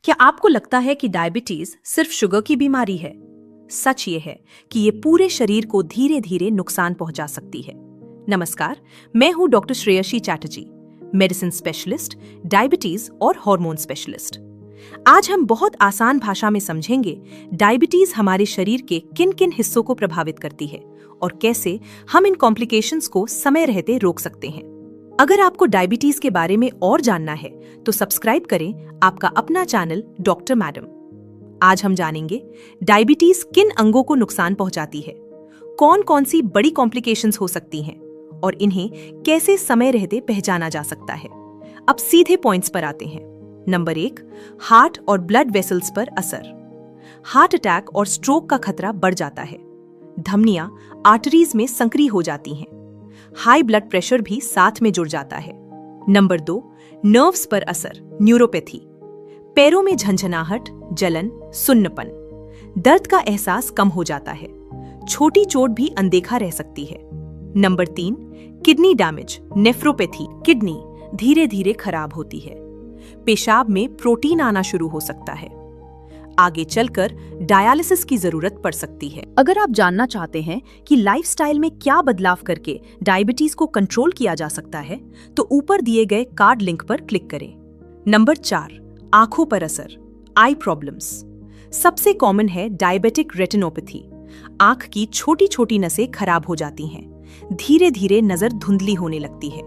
क्या आपको लगता है कि डायबिटीज सिर्फ शुगर की बीमारी है? सच ये है कि ये पूरे शरीर को धीरे धीरे नुकसान पहुंचा सकती है। नमस्कार, मैं हूं doctor Shreyasi Chatterjee, medicine specialist, diabetes और हार्मोन स्पेशलिस्ट। आज हम बहुत आसान भाषा में समझेंगे डायबिटीज हमारे शरीर के किन किन हिस्सों को प्रभावित करती है और कैसे हम इन कॉम्प्लिकेशंस को समय रहते रोक सकते हैं। अगर आपको डायबिटीज के बारे में और जानना है तो सब्सक्राइब करें आपका अपना चैनल डॉक्टर मैडम। आज हम जानेंगे डायबिटीज किन अंगों को नुकसान पहुंचाती है, कौन कौन सी बड़ी कॉम्प्लिकेशंस हो सकती हैं और इन्हें कैसे समय रहते पहचाना जा सकता है। अब सीधे पॉइंट्स पर आते हैं। नंबर 1, हार्ट और ब्लड वेसल्स पर असर। हार्ट अटैक और स्ट्रोक का खतरा बढ़ जाता है। धमनियां आर्टरीज में संकरी हो जाती हैं। हाई ब्लड प्रेशर भी साथ में जुड़ जाता है। नंबर 2, नर्व्स पर असर, न्यूरोपैथी। पैरों में झंझनाहट, जलन, सुन्नपन, दर्द का एहसास कम हो जाता है। छोटी चोट भी अनदेखा रह सकती है। Number 3, kidney damage, nephropathy. Kidney धीरे धीरे खराब होती है। पेशाब में प्रोटीन आना शुरू हो सकता है। आगे चलकर डायलिसिस की जरूरत पड़ सकती है। अगर आप जानना चाहते हैं कि लाइफस्टाइल में क्या बदलाव करके डायबिटीज को कंट्रोल किया जा सकता है, तो ऊपर दिए गए कार्ड लिंक पर क्लिक करें। नंबर 4, आंखों पर असर, आई प्रॉब्लम्स। सबसे कॉमन है डायबिटिक रेटिनोपैथी। आंख की छोटी छोटी नसें खराब हो जाती हैं। धीरे धीरे नजर धुंधली होने लगती है।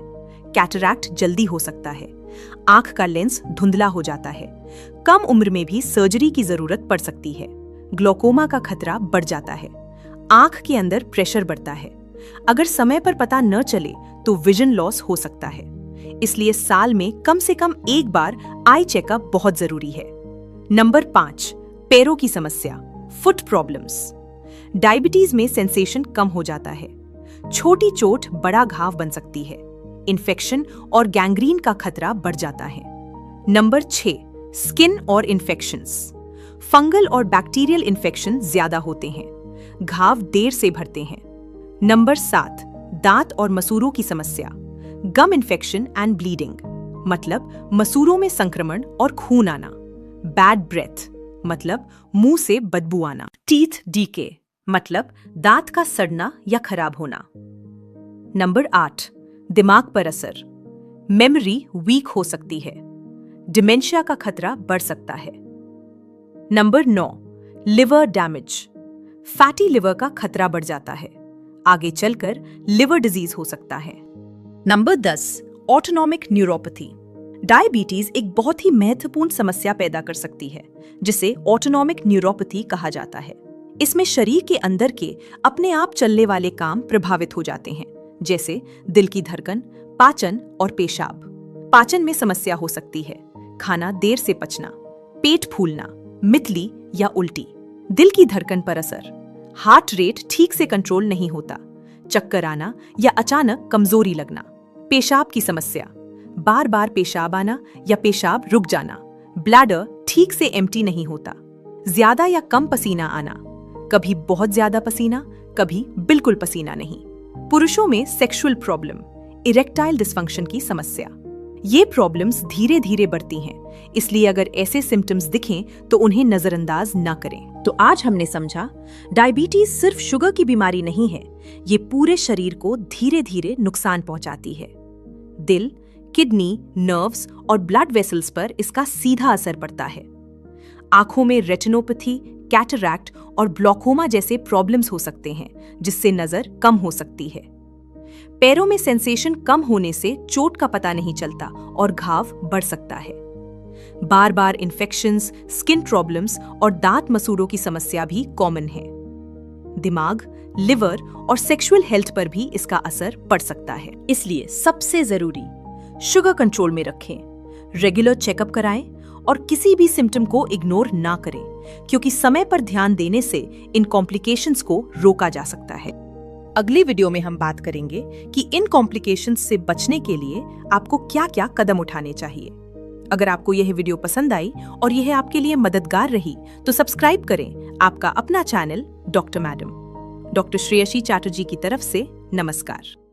कैटरैक्ट जल्दी हो सकता है। आंख का लेंस धुंधला हो जाता है। कम उम्र में भी सर्जरी की जरूरत पड़ सकती है। ग्लोकोमा का खतरा बढ़ जाता है। आंख के अंदर प्रेशर बढ़ता है। अगर समय पर पता न चले तो विजन लॉस हो सकता है। इसलिए साल में कम से कम एक बार आई चेकअप बहुत जरूरी है। नंबर 5, पैरों की समस्या, फुट प्रॉब्लम्स। डायबिटीज में सेंसेशन कम हो जाता है। छोटी चोट बड़ा घाव बन सकती है। इन्फेक्शन और गैंग्रीन का खतरा बढ़ जाता है। नंबर 6, स्किन और इन्फेक्शंस। फंगल और बैक्टीरियल इन्फेक्शन ज्यादा होते हैं। घाव देर से भरते हैं। नंबर 7, दांत और मसूड़ों की समस्या, गम इन्फेक्शन एंड ब्लीडिंग, मतलब मसूड़ों में संक्रमण और खून आना। बैड ब्रेथ, मतलब मुंह से बदबू आना। टीथ डीके, मतलब दांत का सड़ना या खराब होना। नंबर 8, दिमाग पर असर, मेमोरी वीक हो सकती है। डिमेंशिया का खतरा बढ़ सकता है। Number 9, liver damage. Fatty liver का खतरा बढ़ जाता है। आगे चलकर लिवर डिजीज हो सकता है। Number 10, autonomic neuropathy. डायबिटीज एक बहुत ही महत्वपूर्ण समस्या पैदा कर सकती है, जिसे ऑटोनॉमिक न्यूरोपैथी कहा जाता है। इसमें शरीर के अंदर के अपने आप चलने वाले काम प्रभावित हो जाते हैं, जैसे दिल की धड़कन, पाचन और पेशाब। पाचन में समस्या हो सकती है। खाना देर से पचना, पेट फूलना, मितली या उल्टी। दिल की धड़कन पर असर, हार्ट रेट ठीक से कंट्रोल नहीं होता। चक्कर आना या अचानक कमजोरी लगना। पेशाब की समस्या, बार बार पेशाब आना या पेशाब रुक जाना। ब्लैडर ठीक से एम्प्टी नहीं होता। ज्यादा या कम पसीना आना, कभी बहुत ज्यादा पसीना, कभी बिल्कुल पसीना नहीं। पुरुषों में सेक्सुअल प्रॉब्लम, इरेक्टाइल डिसफंक्शन की समस्या। ये प्रॉब्लम्स धीरे धीरे बढ़ती हैं, इसलिए अगर ऐसे सिम्टम्स दिखें तो उन्हें नजरअंदाज ना करें। तो आज हमने समझा डायबिटीज सिर्फ शुगर की बीमारी नहीं है, ये पूरे शरीर को धीरे धीरे नुकसान पहुंचाती है। दिल, किडनी, नर्व्स और ब्लड वेसल्स पर इसका सीधा असर पड़ता है। आंखों में रेटिनोपैथी, कैटरैक्ट और ग्लोकोमा जैसे प्रॉब्लम्स हो सकते हैं, जिससे नजर कम हो सकती है। पैरों में सेंसेशन कम होने से चोट का पता नहीं चलता और घाव बढ़ सकता है। बार बार इन्फेक्शंस, स्किन प्रॉब्लम्स और दांत मसूड़ों की समस्या भी कॉमन है। दिमाग, लिवर और सेक्सुअल हेल्थ पर भी इसका असर पड़ सकता है। इसलिए सबसे जरूरी, शुगर कंट्रोल में रखें, रेगुलर चेकअप कराएं और किसी भी सिम्टम को इग्नोर ना करें, क्योंकि समय पर ध्यान देने से इन कॉम्प्लिकेशंस को रोका जा सकता है। अगली वीडियो में हम बात करेंगे कि इन कॉम्प्लिकेशंस से बचने के लिए आपको क्या-क्या कदम उठाने चाहिए। अगर आपको यह वीडियो पसंद आई और यह आपके लिए मददगार रही तो सब्सक्राइब करें आपका अपना channel doctor madam. Doctor Shreyasi Chatterjee की तरफ से नमस्कार।